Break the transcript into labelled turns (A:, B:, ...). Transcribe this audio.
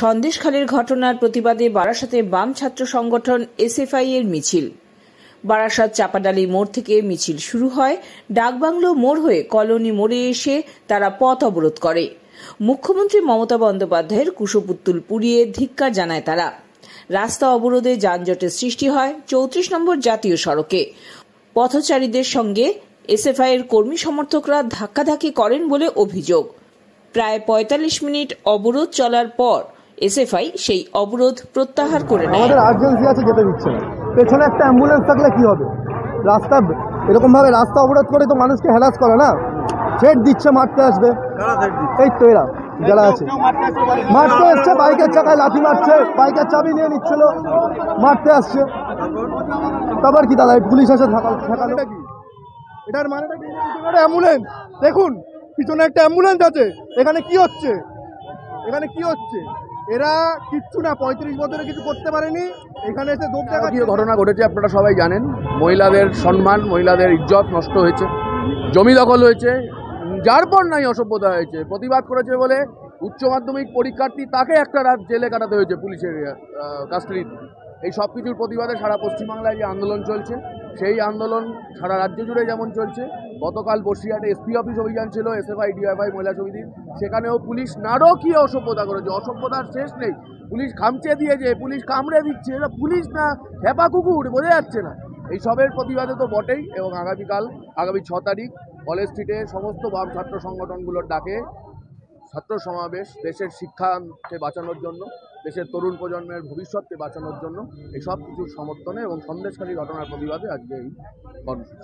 A: সন্দেশখালীর ঘটনার প্রতিবাদে বারাসাতে বাম ছাত্র সংগঠন এসএফআই এর মিছিল। বারাসাত চাপাডালি মোড় থেকে মিছিল শুরু হয়। ডাকবাংলো মোড় হয়ে কলোনি মোড়ে এসে তারা পথ অবরোধ করে। মুখ্যমন্ত্রী মমতা বন্দ্যোপাধ্যায়ের কুশপুত্তুল পুড়িয়ে ধিক্কার জানায় তারা। রাস্তা অবরোধে যানজটের সৃষ্টি হয় 34 নম্বর জাতীয় সড়কে। পথচারীদের সঙ্গে এসএফআই এর কর্মী সমর্থকরা ধাক্কাধাক্কি করেন বলে অভিযোগ। প্রায় 45 মিনিট অবরোধ চলার পর এসএফআই সেই অবরোধ প্রত্যাহার করে নেয়।
B: আমাদের আর্জেন্সি আছে, যেতে দিচ্ছে না। পেছনে একটা অ্যাম্বুলেন্স থাকলে কি হবে? রাস্তা এরকম ভাবে রাস্তা অবরোধ করে তো মানুষকে হ্যারাস করে না। থ্রেট দিচ্ছে, মারতে আসবে। এই তো এরা যারা আছে মারতে আসছে, বাইকের চাকায় লাথি মারছে, বাইকের চাবি নিয়ে নিচ্ছিল, মারতে আসছে। তারপর কি দাদা পুলিশ এসে ঠেকালো? এটার মানেটা কি? অ্যাম্বুলেন্স দেখুন, পিছনে একটা অ্যাম্বুলেন্স আছে। এখানে কি হচ্ছে? এরা কিচ্ছু না, 35 বছরে কিছু করতে পারেনি। এখানে এসে
C: ঘটনা ঘটেছে, আপনারা সবাই জানেন। মহিলাদের সম্মান, মহিলাদের ইজ্জত নষ্ট হয়েছে, জমি দখল হয়েছে, যার পর নাই অসভ্যতা হয়েছে। প্রতিবাদ করেছে বলে উচ্চ মাধ্যমিক পরীক্ষার্থী, তাকে একটা রাত জেলে কাটাতে হয়েছে পুলিশের কাস্টাডিতে। এই সব কিছুর প্রতিবাদে সারা পশ্চিমবাংলায় যে আন্দোলন চলছে, সেই আন্দোলন সারা রাজ্য জুড়ে যেমন চলছে। গতকাল বসিরহাটে এসপি অফিস অভিযান ছিল এসএফআই ডিওএফআই মহিলা সমিতির। সেখানেও পুলিশ নারকীয় অসভ্যতা করেছে, অসভ্যতার শেষ নেই। পুলিশ খামচে দিয়েছে, পুলিশ কামড়ে দিচ্ছে। এটা পুলিশ না হেপা কুকুর, বোঝা যাচ্ছে না। এই সবের প্রতিবাদে তো বটেই। এবং আগামী 6 তারিখ কলেজ স্ট্রিটে সমস্ত বাম ছাত্র সংগঠনগুলোর ডাকে ছাত্র সমাবেশ, দেশের শিক্ষাকে বাঁচানোর জন্য, দেশের তরুণ প্রজন্মের ভবিষ্যৎকে বাঁচানোর জন্য, এই সব কিছুর সমর্থনে এবং সন্দেশখালী ঘটনার প্রতিবাদে আজকে এই কর্মসূচি।